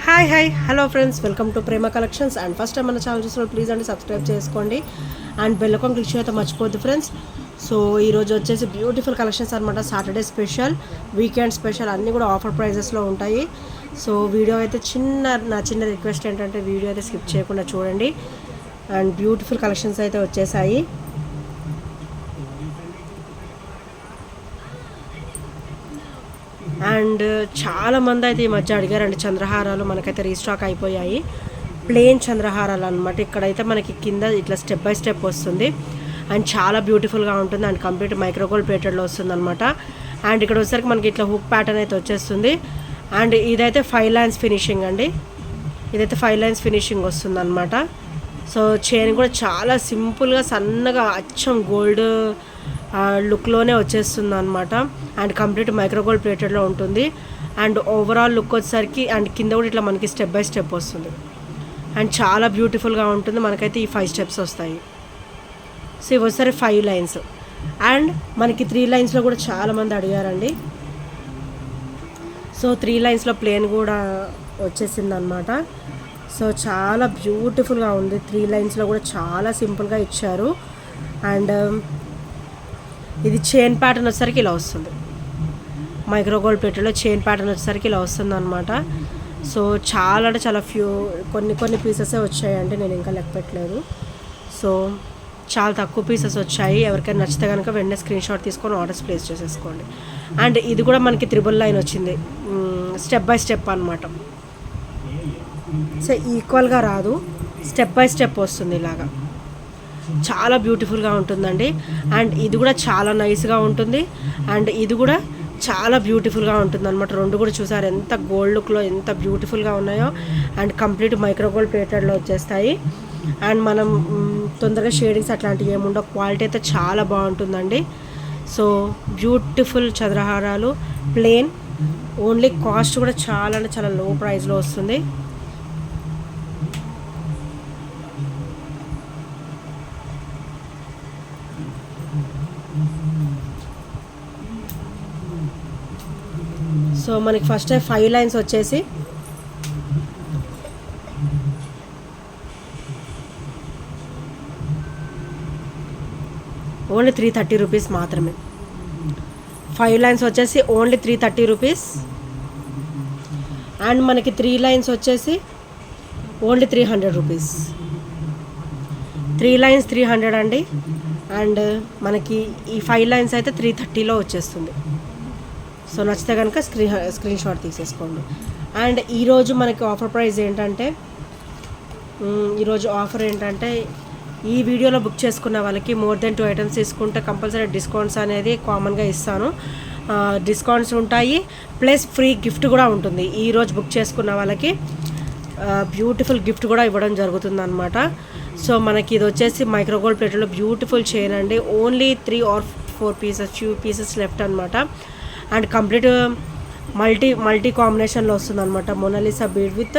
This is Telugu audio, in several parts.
Hi hello friends, welcome to Prema collections. And first time మన ఛానల్ చూసిన ప్లీజ్ అండి సబ్స్క్రైబ్ చేసుకోండి అండ్ బెల్ ఐకాన్ క్లిక్ చేయడం మర్చిపోద్దు ఫ్రెండ్స్. సో ఈరోజు వచ్చేసి బ్యూటిఫుల్ కలెక్షన్స్ అనమాట. సాటర్డే స్పెషల్, వీకెండ్ స్పెషల్ అన్నీ కూడా ఆఫర్ ప్రైజెస్లో ఉంటాయి. సో వీడియో అయితే నా చిన్న రిక్వెస్ట్ ఏంటంటే వీడియో అయితే స్కిప్ చేయకుండా చూడండి. అండ్ బ్యూటిఫుల్ కలెక్షన్స్ అయితే వచ్చేసాయి. అండ్ చాలామంది అయితే ఈ మధ్య అడిగారండి చంద్రహారాలు. మనకైతే రీస్టాక్ అయిపోయాయి. ప్లెయిన్ చంద్రహారాలు అనమాట. ఇక్కడైతే మనకి కింద ఇట్లా స్టెప్ బై స్టెప్ వస్తుంది అండ్ చాలా బ్యూటిఫుల్గా ఉంటుంది అండ్ కంప్లీట్ మైక్రోగోల్డ్ ప్లేటెడ్లో వస్తుంది అనమాట. అండ్ ఇక్కడ వచ్చేసరికి మనకి ఇట్లా హుక్ ప్యాటర్న్ అయితే వచ్చేస్తుంది. అండ్ ఇదైతే 5 లైన్స్ ఫినిషింగ్ అండి. ఇదైతే 5 లైన్స్ ఫినిషింగ్ వస్తుంది అనమాట. సో చైన్ కూడా చాలా సింపుల్గా సన్నగా అచ్చం గోల్డ్ లుక్లోనే వచ్చేస్తుంది అనమాట. అండ్ కంప్లీట్ మైక్రోగోల్డ్ ప్లేటెడ్లో ఉంటుంది. అండ్ ఓవరాల్ లుక్ వచ్చేసరికి అండ్ కింద కూడా ఇట్లా మనకి స్టెప్ బై స్టెప్ వస్తుంది అండ్ చాలా బ్యూటిఫుల్గా ఉంటుంది. మనకైతే ఈ 5 స్టెప్స్ వస్తాయి. సో ఇవి వచ్చేసరికి 5 లైన్స్. అండ్ మనకి 3 లైన్స్లో కూడా చాలామంది అడిగారండి. సో 3 లైన్స్లో ప్లేన్ కూడా వచ్చేసింది అనమాట. సో చాలా బ్యూటిఫుల్గా ఉంది. 3 లైన్స్లో కూడా చాలా సింపుల్గా ఇచ్చారు. అండ్ ఇది చైన్ ప్యాటర్న్ వచ్చేసరికి ఇలా వస్తుంది. మైక్రోగోల్డ్ ప్లేటెడ్లో చైన్ ప్యాటర్న్ వచ్చేసరికి ఇలా వస్తుంది అనమాట. సో చాలా అంటే చాలా కొన్ని పీసెసే వచ్చాయండి. నేను ఇంకా లెక్క పెట్టలేదు. సో చాలా తక్కువ పీసెస్ వచ్చాయి. ఎవరికైనా నచ్చితే కనుక వెంటనే స్క్రీన్ షాట్ తీసుకొని ఆర్డర్స్ ప్లేస్ చేసేసుకోండి. అండ్ ఇది కూడా మనకి 3 లైన్ వచ్చింది. స్టెప్ బై స్టెప్ అనమాట. సో ఈక్వల్గా రాదు, స్టెప్ బై స్టెప్ వస్తుంది ఇలాగా. చాలా బ్యూటిఫుల్గా ఉంటుందండి. అండ్ ఇది కూడా చాలా నైస్గా ఉంటుంది. అండ్ ఇది కూడా చాలా బ్యూటిఫుల్గా ఉంటుంది అనమాట. రెండు కూడా చూసారు ఎంత గోల్డ్ లుక్లో ఎంత బ్యూటిఫుల్గా ఉన్నాయో. అండ్ కంప్లీట్ మైక్రోగోల్డ్ ప్లేటెడ్లో వచ్చేస్తాయి. అండ్ మనం తొందరగా షేడింగ్స్ అట్లాంటివి ఏముండవు. క్వాలిటీ అయితే చాలా బాగుంటుందండి. సో బ్యూటిఫుల్ చంద్రహారాలు ప్లేన్. ఓన్లీ కాస్ట్ కూడా చాలా అంటే చాలా లో ప్రైస్లో వస్తుంది. సో మనకి ఫస్ట్ 5 లైన్స్ వచ్చేసి ఓన్లీ 330 రూపీస్ మాత్రమే. 5 లైన్స్ వచ్చేసి ఓన్లీ 330 రూపీస్. అండ్ మనకి 3 లైన్స్ వచ్చేసి ఓన్లీ 300 రూపీస్. 3 లైన్స్ 300 అండి. అండ్ మనకి ఈ 5 లైన్స్ అయితే 330లో వచ్చేస్తుంది. సో నచ్చితే కనుక స్క్రీన్ షాట్ తీసేసుకోండి. అండ్ ఈరోజు మనకి ఆఫర్ ప్రైస్ ఏంటంటే ఈరోజు ఆఫర్ ఏంటంటే ఈ వీడియోలో బుక్ చేసుకున్న వాళ్ళకి మోర్ దెన్ 2 ఐటమ్స్ తీసుకుంటే కంపల్సరీ డిస్కౌంట్స్ అనేది కామన్గా ఇస్తాను. డిస్కౌంట్స్ ఉంటాయి, ప్లస్ ఫ్రీ గిఫ్ట్ కూడా ఉంటుంది. ఈరోజు బుక్ చేసుకున్న వాళ్ళకి బ్యూటిఫుల్ గిఫ్ట్ కూడా ఇవ్వడం జరుగుతుంది అనమాట. సో మనకి ఇది వచ్చేసి మైక్రోగోల్డ్ ప్లేట్లో బ్యూటిఫుల్ చైన్ అండి. Only 3 or 4 pieces, few pieces left అనమాట. అండ్ కంప్లీట్ మల్టీ కాంబినేషన్లో వస్తుంది అనమాట. మొనాలిసా బీడ్ విత్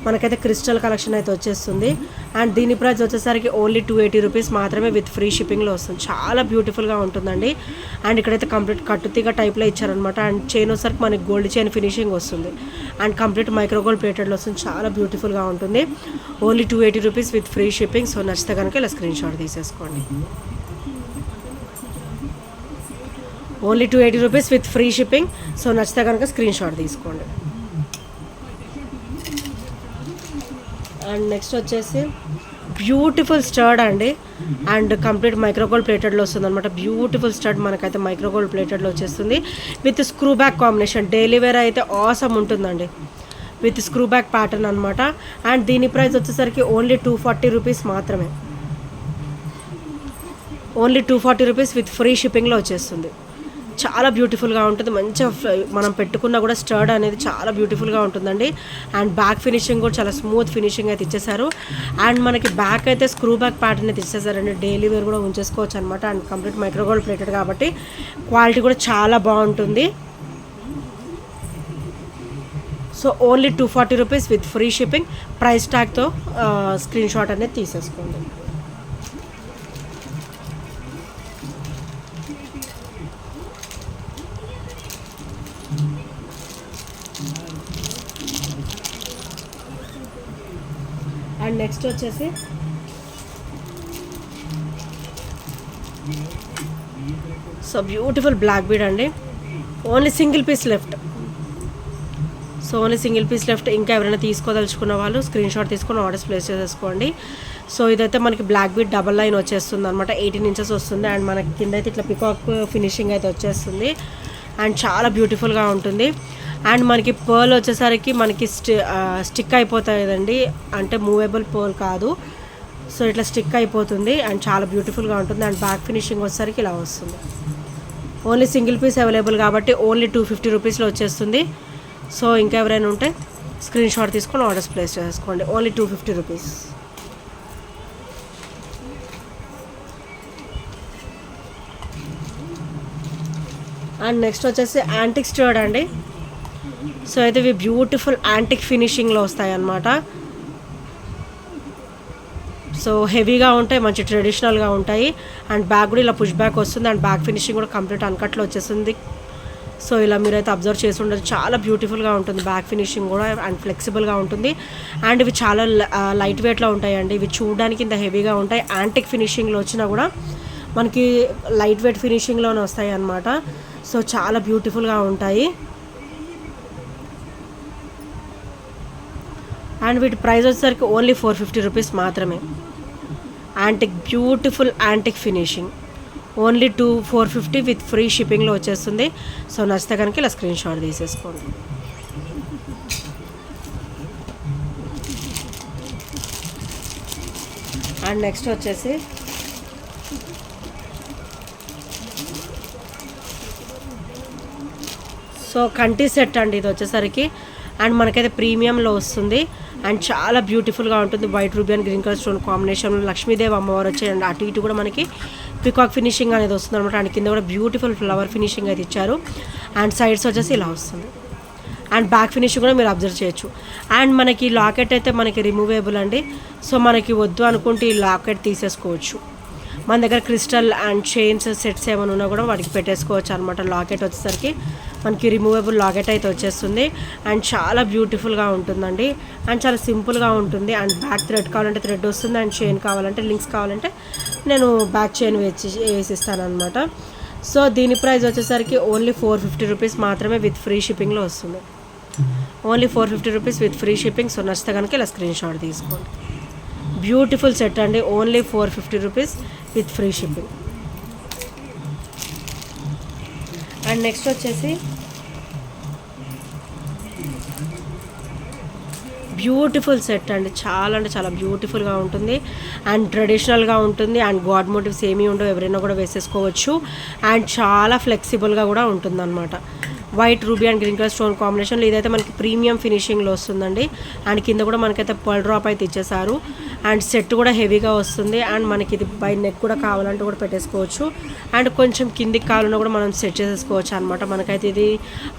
మనకైతే క్రిస్టల్ కలెక్షన్ అయితే వచ్చేస్తుంది. అండ్ దీని ప్రైస్ వచ్చేసరికి ఓన్లీ 280 రూపీస్ మాత్రమే విత్ ఫ్రీ షిప్పింగ్లో వస్తుంది. చాలా బ్యూటిఫుల్గా ఉంటుందండి. అండ్ ఇక్కడైతే కంప్లీట్ కట్టుతీగ టైప్లో ఇచ్చారనమాట. అండ్ చైన్ వచ్చేసరికి మనకి గోల్డ్ చైన్ ఫినిషింగ్ వస్తుంది. అండ్ కంప్లీట్ మైక్రోగోల్డ్ ప్లేటెడ్లో వస్తుంది. చాలా బ్యూటిఫుల్గా ఉంటుంది. Only 280 rupees with free shipping. So నచ్చితే కనుక ఇలా స్క్రీన్ షాట్ తీసేసుకోండి. Only 280 rupees with free shipping. So నచ్చితే కనుక స్క్రీన్ షాట్ తీసుకోండి. అండ్ నెక్స్ట్ వచ్చేసి బ్యూటిఫుల్ స్టడ్ అండి. అండ్ కంప్లీట్ మైక్రోగోల్డ్ ప్లేటెడ్లో వస్తుంది అనమాట. బ్యూటిఫుల్ స్టడ్ మనకైతే మైక్రోగోల్డ్ ప్లేటెడ్లో వచ్చేస్తుంది with screw back combination. Daily wear అయితే ఆసమ్ ఉంటుందండి విత్ స్క్రూ బ్యాక్ ప్యాటర్న్ అనమాట. అండ్ దీని ప్రైస్ వచ్చేసరికి ఓన్లీ 240 రూపీస్ మాత్రమే. ఓన్లీ 240 రూపీస్ విత్ ఫ్రీ షిప్పింగ్లో వచ్చేస్తుంది. చాలా బ్యూటిఫుల్గా ఉంటుంది. మంచిగా మనం పెట్టుకున్నా కూడా స్టర్డ్ అనేది చాలా బ్యూటిఫుల్గా ఉంటుందండి. అండ్ బ్యాక్ ఫినిషింగ్ కూడా చాలా స్మూత్ ఫినిషింగ్ అయితే ఇచ్చేసారు. అండ్ మనకి బ్యాక్ అయితే స్క్రూ బ్యాక్ ప్యాటర్న్ అయితే ఇచ్చేసారండి. డైలీ వేర్ కూడా ఉంచేసుకోవచ్చు అనమాట. అండ్ కంప్లీట్ మైక్రోగోల్డ్ ప్లేటెడ్ కాబట్టి క్వాలిటీ కూడా చాలా బాగుంటుంది. So only 240 rupees with free shipping. Price ట్యాగ్తో స్క్రీన్ షాట్ అనేది తీసేసుకోండి. అండ్ నెక్స్ట్ వచ్చేసి సో బ్యూటిఫుల్ బ్లాక్ బీడ్ అండి. Only single piece left. So only single piece left. ఇంకా ఎవరైనా తీసుకోదలుచుకున్న వాళ్ళు స్క్రీన్ షాట్ తీసుకొని ఆర్డర్స్ ప్లేస్ చేసేసుకోండి. సో ఇదైతే మనకి బ్లాక్ బీడ్ డబల్ లైన్ వచ్చేస్తుంది అనమాట. 18 ఇంచెస్ వస్తుంది. అండ్ మనకి కింద అయితే ఇట్లా పికాక్ ఫినిషింగ్ అయితే వచ్చేస్తుంది. అండ్ చాలా బ్యూటిఫుల్గా ఉంటుంది. అండ్ మనకి పర్ల్ వచ్చేసరికి మనకి స్టిక్ అయిపోతాయి కదండి, అంటే మూవేబుల్ పర్ల్ కాదు. సో ఇట్లా స్టిక్ అయిపోతుంది అండ్ చాలా బ్యూటిఫుల్గా ఉంటుంది. అండ్ బ్యాక్ ఫినిషింగ్ వచ్చేసరికి ఇలా వస్తుంది. ఓన్లీ సింగిల్ పీస్ అవైలబుల్ కాబట్టి ఓన్లీ 250 రూపీస్లో వచ్చేస్తుంది. సో ఇంకా ఎవరైనా ఉంటే స్క్రీన్ షాట్ తీసుకొని ఆర్డర్స్ ప్లేస్ చేసుకోండి. Only 250 rupees. అండ్ నెక్స్ట్ వచ్చేసి యాంటిక్ స్టర్డ్ అండి. సో అయితే ఇవి బ్యూటిఫుల్ యాంటిక్ ఫినిషింగ్లో వస్తాయి అన్నమాట. సో హెవీగా ఉంటాయి, మంచి ట్రెడిషనల్గా ఉంటాయి. అండ్ బ్యాగ్ కూడా ఇలా పుష్ బ్యాక్ వస్తుంది. అండ్ బ్యాక్ ఫినిషింగ్ కూడా కంప్లీట్ అన్కట్లో వచ్చేస్తుంది. సో ఇలా మీరైతే అబ్జర్వ్ చేసి ఉండదు, చాలా బ్యూటిఫుల్గా ఉంటుంది బ్యాక్ ఫినిషింగ్ కూడా. అండ్ ఫ్లెక్సిబుల్గా ఉంటుంది. అండ్ ఇవి చాలా లైట్ వెయిట్లో ఉంటాయండి. ఇవి చూడడానికి ఇంత హెవీగా ఉంటాయి. యాంటిక్ ఫినిషింగ్లో వచ్చినా కూడా మనకి లైట్ వెయిట్ ఫినిషింగ్లోనే వస్తాయి అన్నమాట. సో చాలా బ్యూటిఫుల్గా ఉంటాయి. అండ్ వీటి ప్రైస్ వచ్చేసరికి ఓన్లీ 450 రూపీస్ మాత్రమే. Antique beautiful antique finishing only 450 with free షిప్పింగ్లో వచ్చేస్తుంది. సో నచ్చితే కనుక ఇలా స్క్రీన్ షాట్ తీసేసుకోండి. అండ్ నెక్స్ట్ వచ్చేసి సో కంటి సెట్ అండి ఇది వచ్చేసరికి. అండ్ మనకైతే ప్రీమియంలో వస్తుంది. అండ్ చాలా బ్యూటిఫుల్గా ఉంటుంది. White ruby and green colour stone కాంబినేషన్లో లక్ష్మీదేవి అమ్మవారు వచ్చాయి. అండ్ అటు ఇటు కూడా మనకి పికాక్ ఫినిషింగ్ అనేది వస్తుంది అనమాట. అండ్ కింద కూడా బ్యూటిఫుల్ ఫ్లవర్ ఫినిషింగ్ అయితే ఇచ్చారు. అండ్ సైడ్స్ వచ్చేసి ఇలా వస్తుంది. అండ్ బ్యాక్ ఫినిషింగ్ కూడా మీరు అబ్జర్వ్ చేయొచ్చు. అండ్ మనకి లాకెట్ అయితే మనకి రిమూవేబుల్ అండి. సో మనకి వద్దు అనుకుంటే ఈ లాకెట్ తీసేసుకోవచ్చు. మన దగ్గర క్రిస్టల్ అండ్ చైన్స్ సెట్స్ ఏమైనా ఉన్నా కూడా వాటికి పెట్టేసుకోవచ్చు అనమాట. లాకెట్ వచ్చేసరికి మనకి రిమూవబుల్ లాకెట్ అయితే వచ్చేస్తుంది. అండ్ చాలా బ్యూటిఫుల్గా ఉంటుందండి. అండ్ చాలా సింపుల్గా ఉంటుంది. అండ్ బ్యాక్ థ్రెడ్ కావాలంటే థ్రెడ్ వస్తుంది. అండ్ చైన్ కావాలంటే లింక్స్ కావాలంటే నేను బ్యాక్ చైన్ వేసిస్తాను అనమాట. సో దీని ప్రైస్ వచ్చేసరికి ఓన్లీ 450 రూపీస్ మాత్రమే విత్ ఫ్రీ షిప్పింగ్లో వస్తుంది. Only 450 rupees with free shipping. So నచ్చితే కనుక ఇలా స్క్రీన్ షాట్ తీసుకోండి. బ్యూటిఫుల్ సెట్ అండి. Only 450 rupees with free shipping. And next వచ్చేసి బ్యూటిఫుల్ సెట్ అండి. చాలా అంటే చాలా బ్యూటిఫుల్గా ఉంటుంది. అండ్ ట్రెడిషనల్గా ఉంటుంది. అండ్ గాడ్ మోటివ్స్ ఏమీ ఉండవు, ఎవరైనా కూడా వేసేసుకోవచ్చు. అండ్ చాలా ఫ్లెక్సిబుల్గా కూడా ఉంటుందన్నమాట. White ruby and green colour stone కాంబినేషన్లో ఇదైతే మనకి ప్రీమియం ఫినిషింగ్లో వస్తుందండి. అండ్ కింద కూడా మనకైతే పర్ల్ డ్రాప్ అయితే ఇచ్చేసారు. అండ్ సెట్ కూడా హెవీగా వస్తుంది. అండ్ మనకి ఇది బై నెక్ కూడా కావాలంటే కూడా పెట్టేసుకోవచ్చు. అండ్ కొంచెం కిందికి కావాలన్నా కూడా మనం సెట్ చేసేసుకోవచ్చు అనమాట. మనకైతే ఇది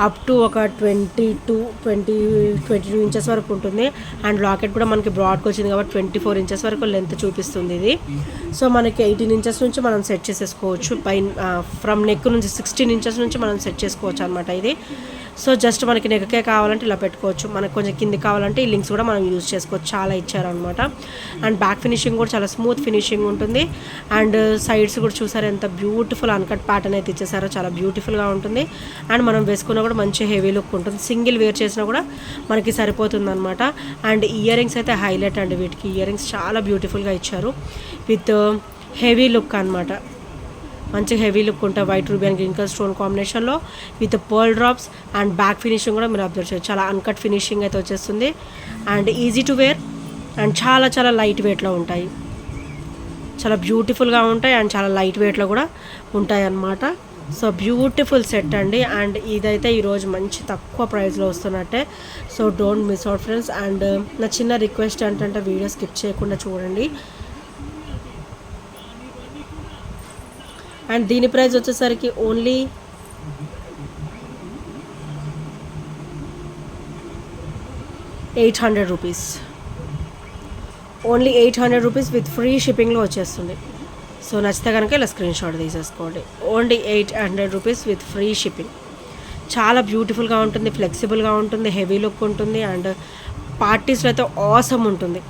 అప్ టు ఒక 22 ఇంచెస్ వరకు ఉంటుంది. అండ్ లాకెట్ కూడా మనకి బ్రాడ్కి వచ్చింది కాబట్టి 24 ఇంచెస్ వరకు లెంత్ చూపిస్తుంది ఇది. సో మనకి 18 ఇంచెస్ నుంచి మనం సెట్ చేసేసుకోవచ్చు. ఫ్రమ్ నెక్ నుంచి 16 ఇంచెస్ నుంచి మనం సెట్ చేసుకోవచ్చు అనమాట ఇది. సో జస్ట్ మనకి నెక్కే కావాలంటే ఇలా పెట్టుకోవచ్చు. మనకు కొంచెం కింది కావాలంటే ఈ లింక్స్ కూడా మనం యూజ్ చేసుకోవచ్చు. చాలా ఇచ్చారనమాట. అండ్ బ్యాక్ ఫినిషింగ్ కూడా చాలా స్మూత్ ఫినిషింగ్ ఉంటుంది. అండ్ సైడ్స్ కూడా చూసారు ఎంత బ్యూటిఫుల్ అన్కట్ ప్యాటర్న్ అయితే ఇచ్చేసారో, చాలా బ్యూటిఫుల్గా ఉంటుంది. అండ్ మనం వేసుకున్నా కూడా మంచి హెవీ లుక్ ఉంటుంది. సింగిల్ వేర్ చేసినా కూడా మనకి సరిపోతుంది అనమాట. అండ్ ఇయర్ రింగ్స్ అయితే హైలైట్ అండి. వీటికి ఇయర్ రింగ్స్ చాలా బ్యూటిఫుల్గా ఇచ్చారు విత్ హెవీ లుక్ అనమాట. మంచి హెవీ లుక్ ఉంటాయి. White ruby and green colour stone కాంబినేషన్లో with pearl drops. And back finishing కూడా మీరు అబ్జర్వ్ చేయొచ్చు. చాలా అన్కట్ ఫినిషింగ్ అయితే వచ్చేస్తుంది. And easy to wear and చాలా చాలా లైట్ వెయిట్లో ఉంటాయి. చాలా బ్యూటిఫుల్గా ఉంటాయి అండ్ చాలా లైట్ వెయిట్లో కూడా ఉంటాయి అన్నమాట. సో బ్యూటిఫుల్ సెట్ అండి. అండ్ ఇదైతే ఈరోజు మంచి తక్కువ ప్రైస్లో వస్తున్నట్టే. So don't miss out friends. And నా చిన్న రిక్వెస్ట్ ఏంటంటే వీడియో స్కిప్ చేయకుండా చూడండి. అండ్ దీని ప్రైస్ వచ్చేసరికి only ₹800. Only 800 rupees with free షిప్పింగ్లో వచ్చేస్తుంది. సో నచ్చితే కనుక ఇలా స్క్రీన్ షాట్ తీసేసుకోండి. Only 800 rupees with free shipping. చాలా బ్యూటిఫుల్గా ఉంటుంది, ఫ్లెక్సిబుల్గా ఉంటుంది, హెవీ లుక్ ఉంటుంది. అండ్ పార్టీస్లో అయితే ఆసమ్ ఉంటుంది.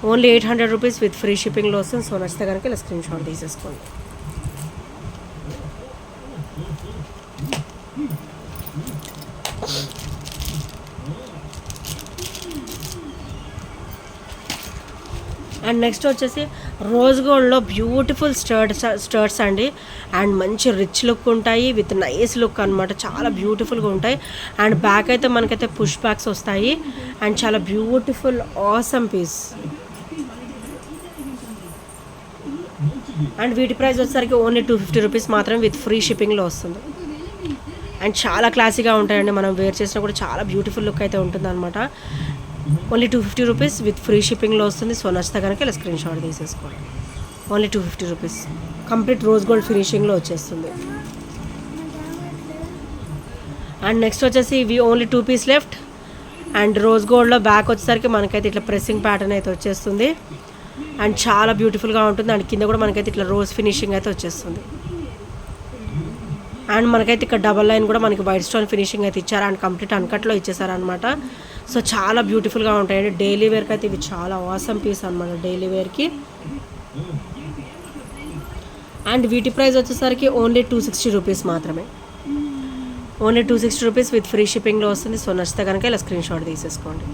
ఓన్లీ 800 రూపీస్ విత్ ఫ్రీ షిప్పింగ్లో వస్తుంది. సో నచ్చితే కనుక ఇలా స్క్రీన్ షాట్ తీసేసుకోండి. అండ్ నెక్స్ట్ వచ్చేసి రోజ్ గోల్డ్లో బ్యూటిఫుల్ స్టర్ట్స్ అండి. అండ్ మంచి రిచ్ లుక్ ఉంటాయి విత్ నైస్ లుక్ అనమాట. చాలా బ్యూటిఫుల్గా ఉంటాయి. అండ్ బ్యాక్ అయితే మనకైతే పుష్ బ్యాక్స్ వస్తాయి. అండ్ చాలా బ్యూటిఫుల్ ఆసమ్ పీస్. అండ్ వీటి ప్రైస్ వచ్చేసరికి ఓన్లీ 250 రూపీస్ మాత్రమే విత్ ఫ్రీ షిప్పింగ్లో వస్తుంది. అండ్ చాలా క్లాసీగా ఉంటాయండి. మనం వేర్ చేసినా కూడా చాలా బ్యూటిఫుల్ లుక్ అయితే ఉంటుంది అనమాట. ఓన్లీ 250 రూపీస్ విత్ ఫ్రీ షిప్పింగ్లో వస్తుంది. సో నచ్చితే కనుక ఇలా స్క్రీన్ షాట్ తీసేసుకోండి. Only 250 rupees complete rose gold ఫినిషింగ్లో వచ్చేస్తుంది. అండ్ నెక్స్ట్ వచ్చేసి ఇవి only 2 piece left. And rose గోల్డ్లో బ్యాక్ వచ్చేసరికి మనకైతే ఇట్లా ప్రెస్సింగ్ ప్యాటర్న్ అయితే వచ్చేస్తుంది. అండ్ చాలా బ్యూటిఫుల్గా ఉంటుంది. అండ్ కింద కూడా మనకైతే ఇట్లా రోజ్ ఫినిషింగ్ అయితే వచ్చేస్తుంది. అండ్ మనకైతే ఇక్కడ డబల్ లైన్ కూడా మనకి వైట్ స్టోన్ ఫినిషింగ్ అయితే ఇచ్చారు. అండ్ కంప్లీట్ అన్కట్లో ఇచ్చేసారనమాట. సో చాలా బ్యూటిఫుల్గా ఉంటాయండి. డైలీ వేర్కి అయితే ఇవి చాలా ఆసమ్ పీస్ అనమాట డైలీ వేర్కి. అండ్ వీటి ప్రైస్ వచ్చేసరికి ఓన్లీ 260 రూపీస్ మాత్రమే. ఓన్లీ 260 రూపీస్ విత్ ఫ్రీ షిప్పింగ్లో వస్తుంది. సో నచ్చితే కనుక ఇలా స్క్రీన్ షాట్ తీసేసుకోండి.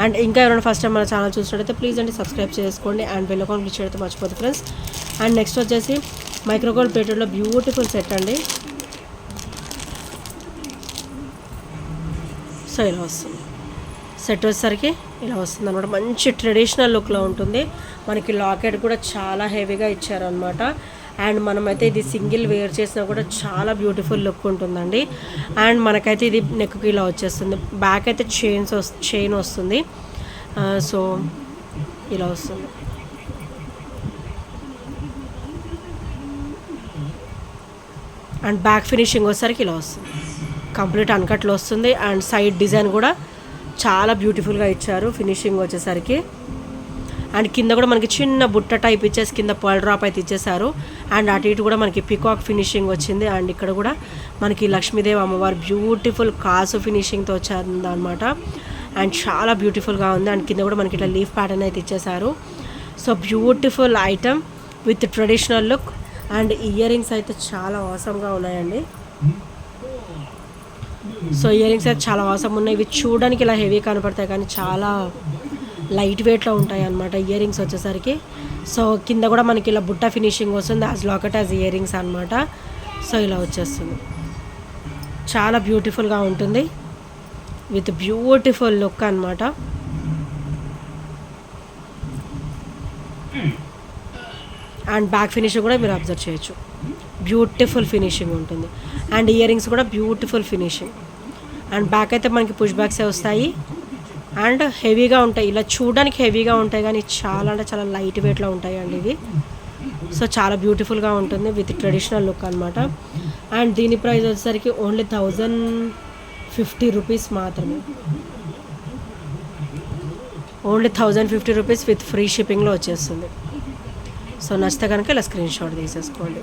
అండ్ ఇంకా ఎవరైనా ఫస్ట్ టైం మన ఛానల్ చూసినట్టయితే ప్లీజ్ అండి సబ్స్క్రైబ్ చేసుకోండి. అండ్ బెల్ ఐకాన్ క్లిక్ చేయడం మర్చిపోదు ఫ్రెండ్స్. అండ్ నెక్స్ట్ వచ్చేసి మైక్రోగోల్డ్ ప్లేటెడ్లో బ్యూటిఫుల్ సెట్ అండి. సో ఇలా వస్తుంది సెట్ వచ్చేసరికి ఇలా వస్తుంది అనమాట. మంచి ట్రెడిషనల్ లుక్లో ఉంటుంది. మనకి లాకెట్ కూడా చాలా హెవీగా ఇచ్చారనమాట. అండ్ మనమైతే ఇది సింగిల్ వేర్ చేసినా కూడా చాలా బ్యూటిఫుల్ లుక్ ఉంటుందండి. అండ్ మనకైతే ఇది నెక్కి ఇలా వచ్చేస్తుంది. బ్యాక్ అయితే చైన్ వస్తుంది. సో ఇలా వస్తుంది. అండ్ బ్యాక్ ఫినిషింగ్ వచ్చేసరికి ఇలా వస్తుంది. కంప్లీట్ అన్కట్లో వస్తుంది. అండ్ సైడ్ డిజైన్ కూడా చాలా బ్యూటిఫుల్గా ఇచ్చారు ఫినిషింగ్ వచ్చేసరికి. అండ్ కింద కూడా మనకి చిన్న బుట్ట టైప్ ఇచ్చేసి కింద పర్ల్ డ్రాప్ అయితే ఇచ్చేసారు. అండ్ అటు ఇటు కూడా మనకి పికాక్ ఫినిషింగ్ వచ్చింది. అండ్ ఇక్కడ కూడా మనకి లక్ష్మీదేవి అమ్మవారు బ్యూటిఫుల్ కాసు ఫినిషింగ్తో వచ్చారు అనమాట. అండ్ చాలా బ్యూటిఫుల్గా ఉంది. అండ్ కింద కూడా మనకి ఇట్లా లీఫ్ ప్యాటర్న్ అయితే ఇచ్చేసారు. So beautiful item with traditional look. And ear rings అయితే చాలా ఆసమ్గా ఉన్నాయండి. సో ఇయర్ రింగ్స్ అయితే చాలా ఆసమ్ ఉన్నాయి. ఇవి చూడడానికి ఇలా హెవీ కనపడతాయి కానీ చాలా లైట్ వెయిట్లో ఉంటాయి అన్నమాట ఇయర్ రింగ్స్ వచ్చేసరికి. సో కింద కూడా మనకి ఇలా బుట్ట ఫినిషింగ్ వస్తుంది as locket as ear rings అనమాట. సో ఇలా వచ్చేస్తుంది. చాలా బ్యూటిఫుల్గా ఉంటుంది విత్ బ్యూటిఫుల్ లుక్ అనమాట. అండ్ బ్యాక్ ఫినిషింగ్ కూడా మీరు అబ్జర్వ్ చేయొచ్చు. బ్యూటిఫుల్ ఫినిషింగ్ ఉంటుంది. అండ్ ఇయర్ రింగ్స్ కూడా బ్యూటిఫుల్ ఫినిషింగ్. అండ్ బ్యాక్ అయితే మనకి పుష్ బ్యాక్సే వస్తాయి. అండ్ హెవీగా ఉంటాయి. ఇలా చూడడానికి హెవీగా ఉంటాయి కానీ చాలా అంటే చాలా లైట్ వెయిట్లో ఉంటాయి అండి ఇవి. సో చాలా బ్యూటిఫుల్గా ఉంటుంది విత్ ట్రెడిషనల్ లుక్ అనమాట. అండ్ దీని ప్రైస్ వచ్చేసరికి ఓన్లీ 1050 రూపీస్ మాత్రమే. ఓన్లీ 1050 రూపీస్ విత్ ఫ్రీ షిప్పింగ్లో వచ్చేస్తుంది. సో నచ్చితే కనుక ఇలా స్క్రీన్ షాట్ తీసేసుకోండి.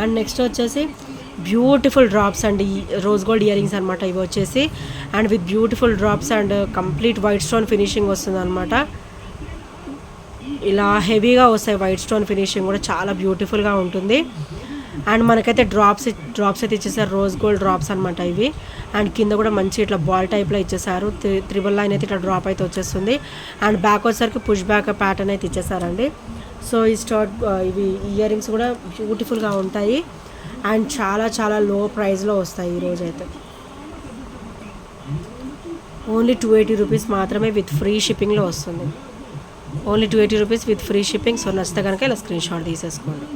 అండ్ నెక్స్ట్ వచ్చేసి బ్యూటిఫుల్ డ్రాప్స్ అండి. రోజ్ గోల్డ్ ఇయర్ రింగ్స్ అనమాట ఇవి వచ్చేసి. And with beautiful drops and complete white stone finishing వస్తుంది అనమాట. ఇలా హెవీగా వస్తాయి. వైట్ స్టోన్ ఫినిషింగ్ కూడా చాలా బ్యూటిఫుల్గా ఉంటుంది. అండ్ మనకైతే డ్రాప్స్ అయితే ఇచ్చేసారు. రోజ్ గోల్డ్ డ్రాప్స్ అనమాట ఇవి. అండ్ కింద కూడా మంచి ఇట్లా బాల్ టైప్లో ఇచ్చేసారు. 3 లైన్ అయితే ఇట్లా డ్రాప్ అయితే వచ్చేస్తుంది. అండ్ బ్యాక్ వచ్చేసరికి పుష్ బ్యాక్ ప్యాటర్న్ అయితే ఇచ్చేసారండి. సో ఈ ఇవి ఇయర్ రింగ్స్ కూడా బ్యూటిఫుల్గా ఉంటాయి. అండ్ చాలా చాలా లో ప్రైస్లో వస్తాయి ఈరోజు అయితే. ఓన్లీ 280 రూపీస్ మాత్రమే విత్ ఫ్రీ షిప్పింగ్లో వస్తుంది. Only 280 rupees with free shipping. So నచ్చితే కనుక ఇలా స్క్రీన్ షాట్ తీసేసుకోండి.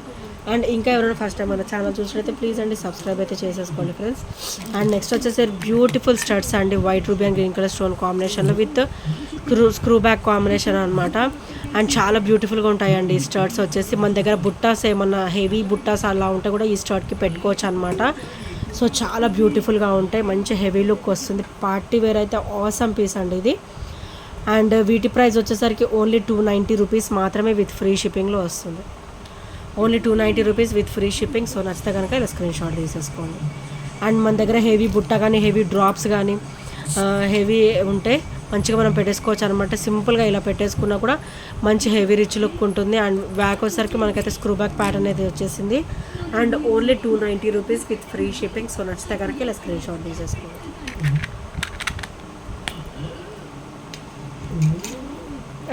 అండ్ ఇంకా ఎవరైనా ఫస్ట్ టైం మన ఛానల్ చూసినట్లయితే ప్లీజ్ అండి సబ్స్క్రైబ్ అయితే చేసేసుకోండి ఫ్రెండ్స్. అండ్ నెక్స్ట్ వచ్చేసి బ్యూటిఫుల్ స్టడ్స్ అండి. White ruby and green colour stone కాంబినేషన్లో విత్ స్క్రూ బ్యాక్ కాంబినేషన్ అనమాట. అండ్ చాలా బ్యూటిఫుల్గా ఉంటాయండి ఈ స్టడ్స్ వచ్చేసి. మన దగ్గర బుట్టాస్ ఏమన్నా హెవీ బుట్టాస్ అలా ఉంటే కూడా ఈ స్టడ్కి పెట్టుకోవచ్చు అనమాట. సో చాలా బ్యూటిఫుల్గా ఉంటాయి. మంచి హెవీ లుక్ వస్తుంది. పార్టీ వేర్ అయితే ఆసమ్ పీస్ అండి ఇది. అండ్ వీటి ప్రైస్ వచ్చేసరికి ఓన్లీ 290 రూపీస్ మాత్రమే విత్ ఫ్రీ షిప్పింగ్లో వస్తుంది. Only 290 rupees with free shipping. So నచ్చితే కనుక ఇలా స్క్రీన్ షాట్ తీసేసుకోండి. అండ్ మన దగ్గర హెవీ బుట్ట కానీ హెవీ డ్రాప్స్ కానీ హెవీ ఉంటే మంచిగా మనం పెట్టేసుకోవచ్చు అనమాట. సింపుల్గా ఇలా పెట్టేసుకున్నా కూడా మంచి హెవీ రిచ్ లుక్ ఉంటుంది. అండ్ బ్యాక్ వచ్చేసరికి మనకైతే స్క్రూ బ్యాక్ ప్యాటర్న్ అయితే వచ్చేసింది. And only 290 rupees with free shipping. So నచ్చితే కనుక ఇలా స్క్రీన్ షాట్ తీసేసుకోండి.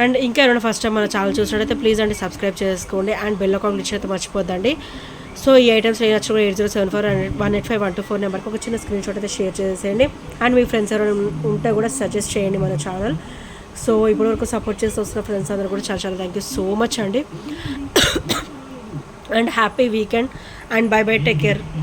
అండ్ ఇంకా ఏమైనా ఫస్ట్ టైం మన ఛానల్ చూసినట్టయితే ప్లీజ్ అండి సబ్స్క్రైబ్ చేసుకోండి అండ్ బెల్ ఐకాన్ క్లిక్ అయితే మర్చిపోద్దండి. సో ఈ ఐటమ్స్ నేను నచ్చిన 8074185124 నెంబర్కి ఒక చిన్న స్క్రీన్ షాట్ అయితే షేర్ చేసేయండి. అండ్ మీ ఫ్రెండ్స్ ఎవరైనా ఉంటే కూడా సజెస్ట్ చేయండి మన ఛానల్. సో ఇప్పటివరకు సపోర్ట్ చేసి వస్తున్న ఫ్రెండ్స్ అందరూ కూడా చాలా చాలా థ్యాంక్ యూ సో మచ్ అండి. And happy weekend and by by, take care.